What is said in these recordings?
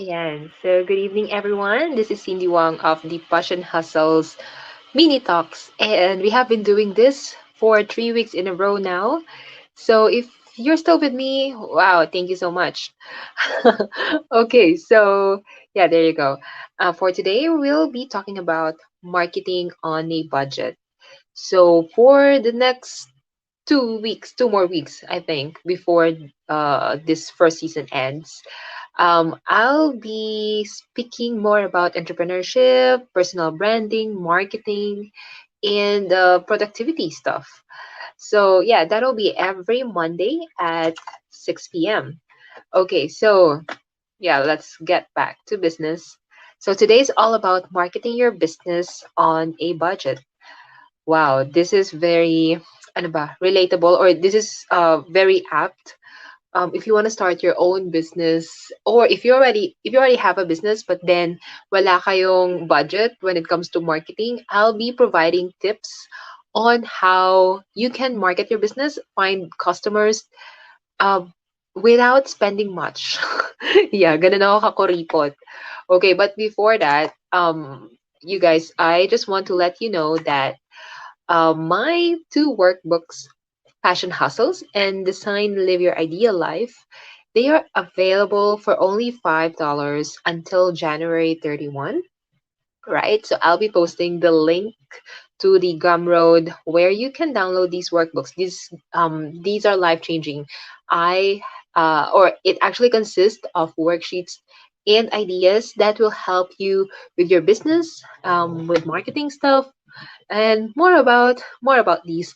Ayan. So, good evening, everyone. This is Cindy Wong of the Passion Hustles Mini Talks, and we have been doing this for 3 weeks in a row now. So, if you're still with me, wow, thank you so much. Okay, so yeah, there you go. For today, we'll be talking about marketing on a budget. So, for the next 2 weeks, 2 more weeks, I think, before this first season ends. I'll be speaking more about entrepreneurship, personal branding, marketing, and productivity stuff. So, yeah, that'll be every Monday at 6 p.m. Okay, so yeah, let's get back to business. So, today's all about marketing your business on a budget. Wow, this is very ano ba, relatable, or this is very apt if you want to start your own business, or if you already have a business but then wala kayong budget when it comes to marketing. I'll be providing tips on how you can market your business, find customers, uh, without spending much. Yeah, ganun ako kakuripot. Okay, but before that, you guys, I just want to let you know that my two workbooks, Passion Hustles and Design Live Your Ideal Life, they are available for only $5 until January 31, right? So I'll be posting the link to the Gumroad where you can download these workbooks. These are life changing. I or it actually consists of worksheets and ideas that will help you with your business, with marketing stuff, and more about these.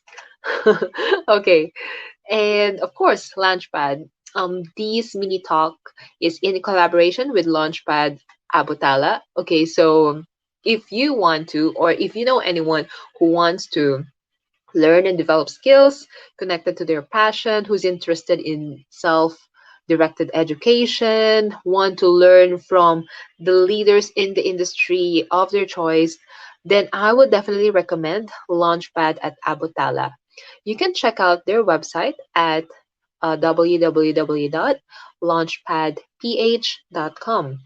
Okay, and of course, Launchpad. This mini talk is in collaboration with Launchpad Abutala. Okay, so if you want to, or if you know anyone who wants to learn and develop skills connected to their passion, who's interested in self-directed education, want to learn from the leaders in the industry of their choice, then I would definitely recommend Launchpad at Abutala. You can check out their website at www.launchpadph.com.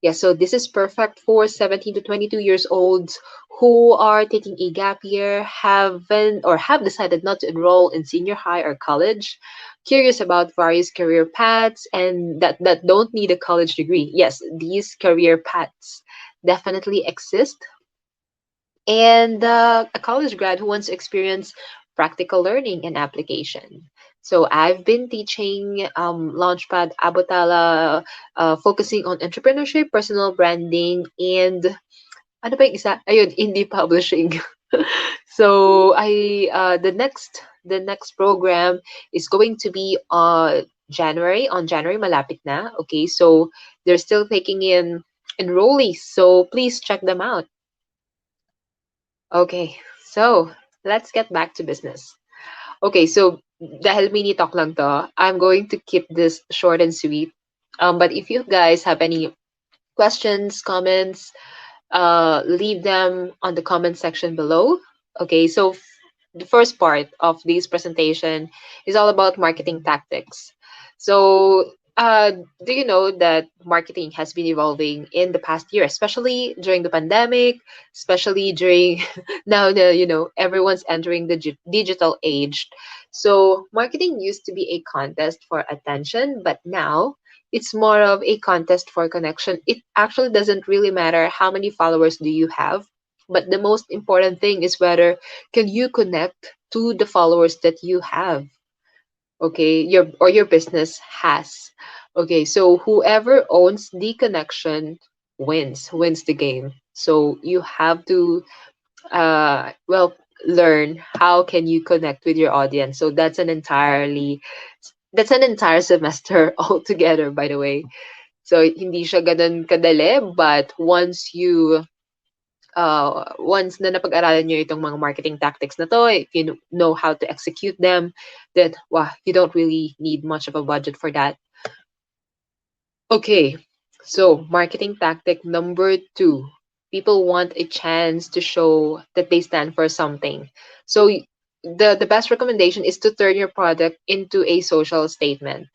Yeah, so this is perfect for 17 to 22 years olds who are taking a gap year, haven't or have decided not to enroll in senior high or college, curious about various career paths, and that don't need a college degree. Yes, these career paths definitely exist, and a college grad who wants to experience practical learning and application. So I've been teaching Launchpad Abotala, focusing on entrepreneurship, personal branding, and ano ba yung isa? Ayun, indie publishing. So the next program is going to be on January malapit na. Okay, so they're still taking in enrollees, so please check them out. Okay, so let's get back to business. Okay, so dahil mini talk lang to, I'm going to keep this short and sweet. But if you guys have any questions, comments, leave them on the comment section below. Okay, so the first part of this presentation is all about marketing tactics. So, do you know that marketing has been evolving in the past year, especially during the pandemic, especially during now everyone's entering the digital age. So, marketing used to be a contest for attention, but now it's more of a contest for connection. It actually doesn't really matter how many followers do you have, but the most important thing is whether can you connect to the followers that you have, okay, your business has. Okay, so whoever owns the connection wins the game. So you have to learn how can you connect with your audience. So that's an entire semester altogether, by the way. So hindi siya ganun kadali, but once na napag-aralan nyo itong mga marketing tactics na to, if you know how to execute them, then wow, you don't really need much of a budget for that. Okay, so marketing tactic number 2. People want a chance to show that they stand for something. So the best recommendation is to turn your product into a social statement.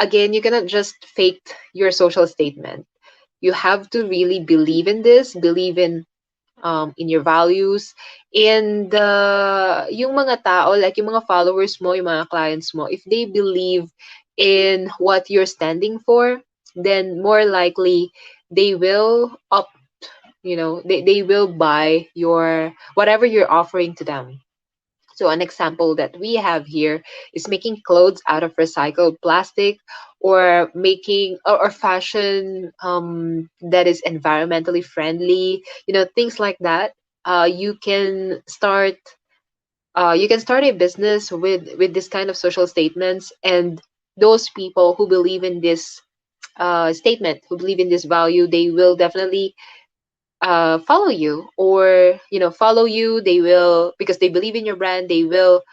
again, you cannot just fake your social statement. You have to really believe in this, believe in your values, and yung mga tao, like yung mga followers mo, yung mga clients mo, if they believe in what you're standing for, then more likely they will they will buy your whatever you're offering to them. So an example that we have here is making clothes out of recycled plastic, or making or fashion that is environmentally friendly, things like that. You can start a business with this kind of social statements, and those people who believe in this statement, who believe in this value, they will definitely follow you, or follow you. They will, because they believe in your brand, they will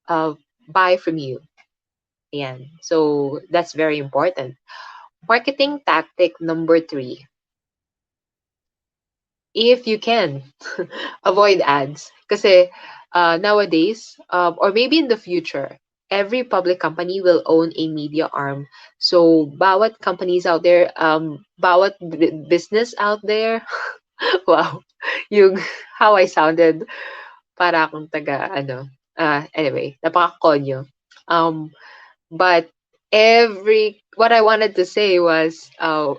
uh, buy from you. Ayan. So that's very important. Marketing tactic number 3, if you can, avoid ads. Kasi nowadays, or maybe in the future, every public company will own a media arm. So bawat companies out there, bawat business out there, wow, yung how I sounded, para akong taga ano. Anyway, napaka-konyo. Um, But what I wanted to say was,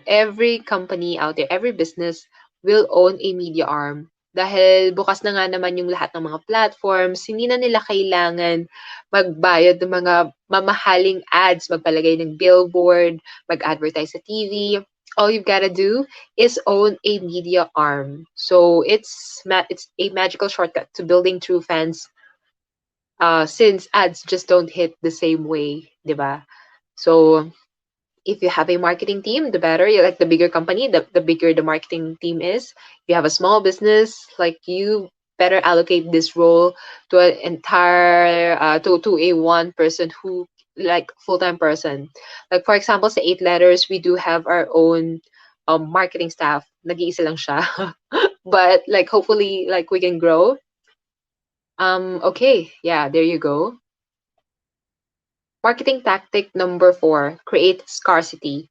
every company out there, every business will own a media arm. Dahil bukas na nga naman yung lahat ng mga platforms, hindi na nila kailangan magbayad ng mga mamahaling ads, magpalagay ng billboard, mag-advertise sa TV. All you've got to do is own a media arm. So it's a magical shortcut to building true fans, since ads just don't hit the same way, 'di ba? So if you have a marketing team, the better. You like the bigger company, the bigger the marketing team is. If you have a small business, like, you better allocate this role to an entire to a one person, who, like, full-time person. Like, for example, sa 8 letters, we do have our own marketing staff. Nag-iisa lang siya. But like, hopefully, like, we can grow. Okay, yeah, there you go. Marketing tactic number 4, create scarcity.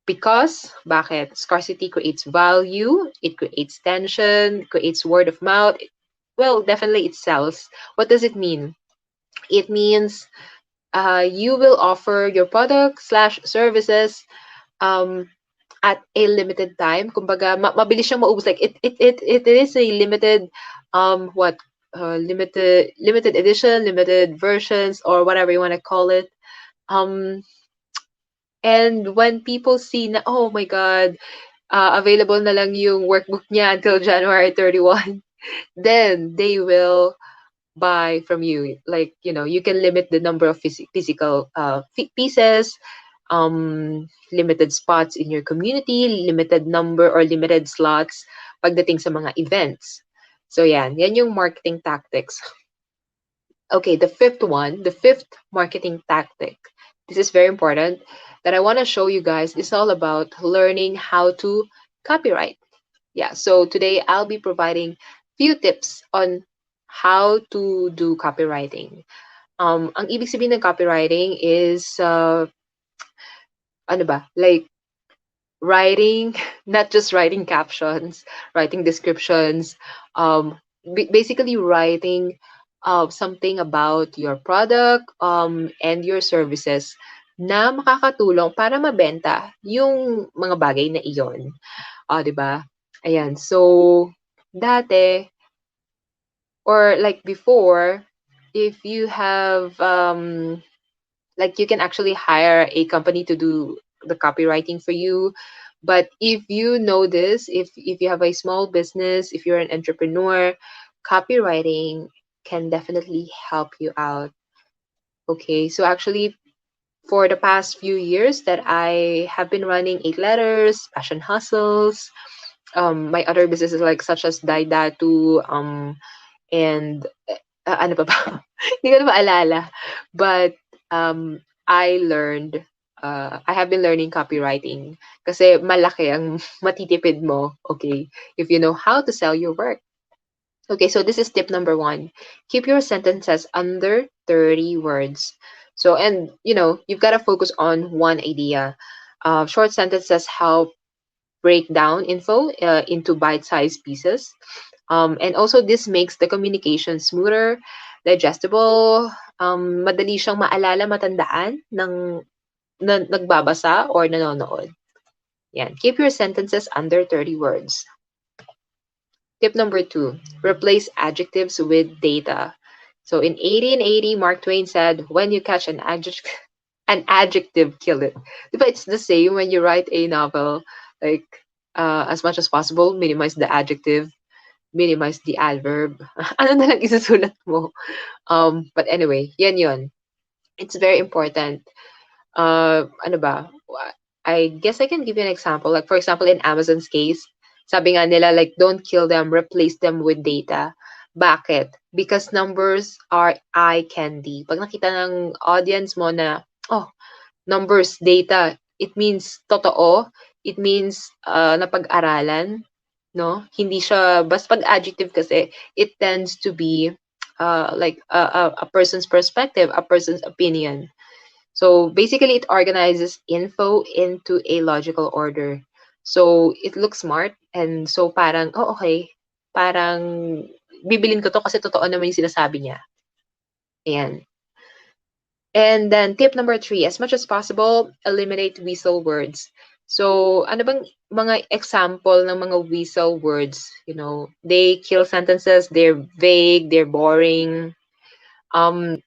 Because, bakit? Scarcity creates value, it creates tension, creates word of mouth. Well, definitely it sells. What does it mean? It means you will offer your product slash services um, at a limited time. Kumbaga, mabilis siyang maubos. Like, it is a limited, what? Limited edition, limited versions, or whatever you want to call it. Um, and when people see na, oh my God, available na lang yung workbook niya until January 31, then they will buy from you. Like, you can limit the number of physical pieces, limited spots in your community, limited number or limited slots pagdating sa mga events. So yan yung marketing tactics. Okay, the fifth marketing tactic. This is very important that I want to show you guys. It's all about learning how to copyright. Yeah, so today I'll be providing few tips on how to do copywriting. Ang ibig sabihin ng copywriting is, ano ba, like, writing, not just writing captions, writing descriptions, basically writing something about your product and your services na makakatulong para mabenta yung mga bagay na iyon. 'Di ba? Ayan. So, dati, or like before, if you have like, you can actually hire a company to do the copywriting for you. But if you know this, if you have a small business, if you're an entrepreneur, copywriting can definitely help you out. Okay, so actually, for the past few years that I have been running 8 letters, Passion Hustles, my other businesses, like, such as Daidatu, and ano pa ba? Hindi ko na maalala. But I learned, I have been learning copywriting kasi malaki ang matitipid mo, okay, if you know how to sell your work. Okay, so this is tip number 1. Keep your sentences under 30 words. So, and you've got to focus on one idea. Short sentences help break down info into bite-sized pieces. And also, this makes the communication smoother, digestible, madali siyang maalala, matandaan ng nagbabasa or nanonood. Yan. Keep your sentences under 30 words. Tip number 2, replace adjectives with data. So in 1880, Mark Twain said, when you catch an adjective, kill it. But it's the same when you write a novel. Like, as much as possible, minimize the adjective, minimize the adverb. Ano na lang isusulat mo? But anyway, yan yun. It's very important. Ano ba? I guess I can give you an example. Like, for example, in Amazon's case, sabi nga nila, like, don't kill them, replace them with data. Bakit? Because numbers are eye candy. Pag nakita ng audience mo na, oh, numbers, data, it means totoo, it means napag-aralan, no? Hindi siya, basta pag adjective kasi, it tends to be like a person's perspective, a person's opinion. So basically, it organizes info into a logical order. So it looks smart, and so parang, oh, okay, parang bibilin ko to kasi totoo naman yung sinasabi niya. Ayan. And then tip number 3, as much as possible, eliminate weasel words. So, ano bang mga example ng mga weasel words? They kill sentences, they're vague, they're boring. Ano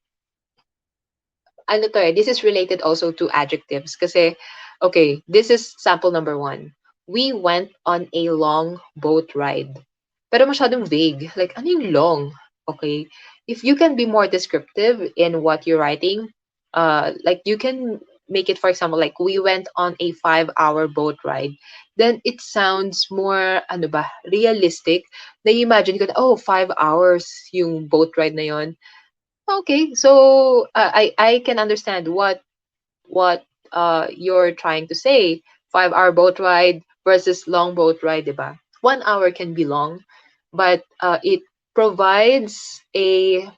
to this is related also to adjectives kasi, okay, this is sample number 1. We went on a long boat ride. Pero masyadong vague. Like, ano yung long? Okay. If you can be more descriptive in what you're writing, like you can make it, for example, like, we went on a 5-hour boat ride. Then it sounds more, ano ba, realistic. Na imagine ko na, oh, 5 hours yung boat ride na yon. Okay, so I can understand what you're trying to say. 5-hour boat ride versus long boat ride, diba? 1 hour can be long, but it provides a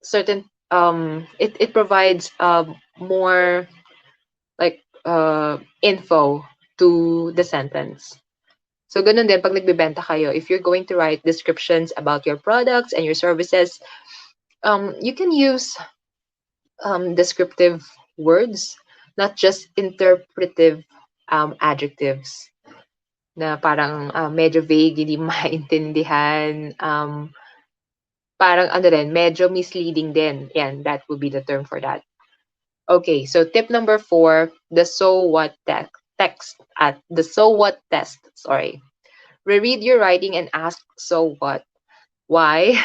certain it provides more like info to the sentence. So ganun din pag nagbebenta kayo, if you're going to write descriptions about your products and your services, you can use descriptive words, not just interpretive adjectives na parang medyo vague, hindi maintindihan, parang ano rin, medyo misleading din. Yan, that would be the term for that. Okay, so tip number 4, the so what the so what test, sorry. Reread your writing and ask, so what? Why?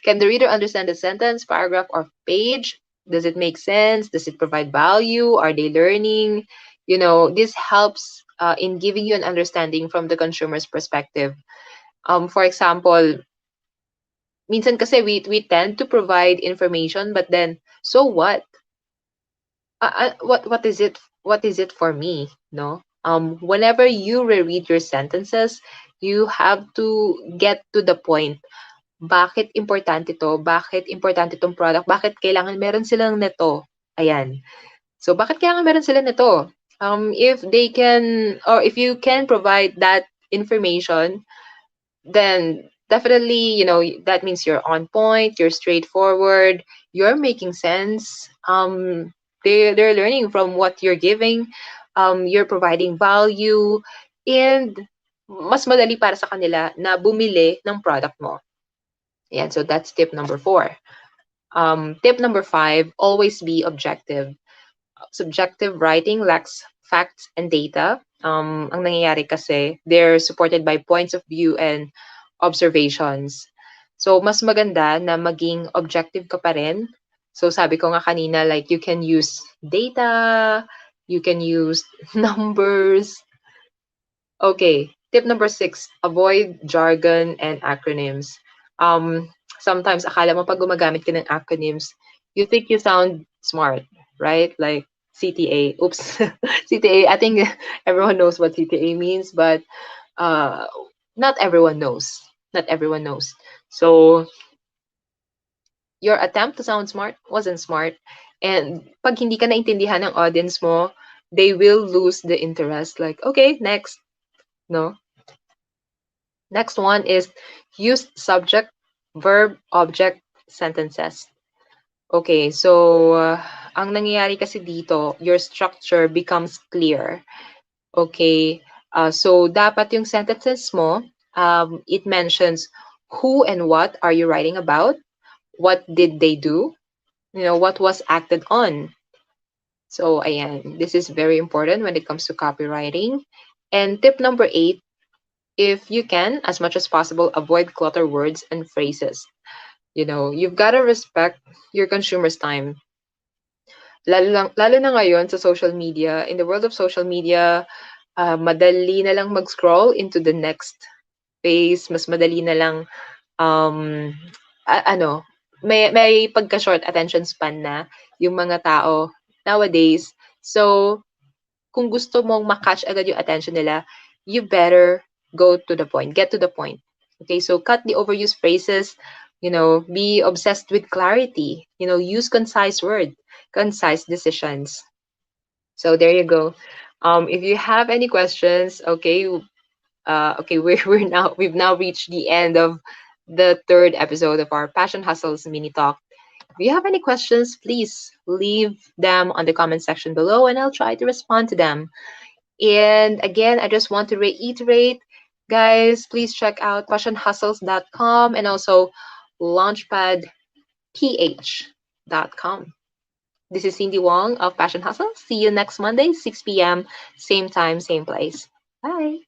Can the reader understand the sentence, paragraph, or page? Does it make sense? Does it provide value? Are they learning? This helps in giving you an understanding from the consumer's perspective. For example, minsan kasi we tend to provide information, but then, so what? What is it? What is it for me? No. Whenever you reread your sentences, you have to get to the point. Bakit importante to? Bakit importante tong product? Bakit kailangan meron silang nito? Ayan. So, bakit kailangan meron sila nito? If they can, or if you can provide that information, then definitely, that means you're on point, you're straightforward, you're making sense. They're learning from what you're giving. You're providing value, and mas madali para sa kanila na bumili ng product mo. Yeah, so that's tip number 4. Tip number 5, always be objective. Subjective writing lacks facts and data. Ang nangyayari kasi, they're supported by points of view and observations. So, mas maganda na maging objective ka pa rin. So, sabi ko nga kanina, like, you can use data, you can use numbers. Okay, tip number 6, avoid jargon and acronyms. Sometimes akala mo pag gumagamit ka ng acronyms, you think you sound smart, right? Like CTA. Oops. CTA, I think everyone knows what CTA means, but not everyone knows. Not everyone knows. So your attempt to sound smart wasn't smart. And pag hindi ka naintindihan ng audience mo, they will lose the interest. Like, okay, next. No. Next one is use subject, verb, object sentences. Okay, so ang nangyayari kasi dito, your structure becomes clear. Okay, so dapat yung sentences mo, it mentions who and what are you writing about, what did they do, what was acted on. So ayan, this is very important when it comes to copywriting. And tip number 8, if you can, as much as possible, avoid clutter words and phrases. You've got to respect your consumer's time. Lalo na ngayon sa social media, in the world of social media, madali na lang mag-scroll into the next phase, mas madali na lang, um, ano, may pagka-short attention span na yung mga tao nowadays. So, kung gusto mong ma-catch agad yung attention nila, you better go to the point, get to the point. Okay, so cut the overused phrases, be obsessed with clarity, use concise word, concise decisions. So there you go. If you have any questions, okay, okay, we've now reached the end of the third episode of our Passion Hustles mini talk. If you have any questions, please leave them on the comment section below and I'll try to respond to them. And again, I just want to reiterate, guys, please check out passionhustles.com and also launchpadph.com. This is Cindy Wong of Passion Hustle. See you next Monday, 6 p.m., same time, same place. Bye.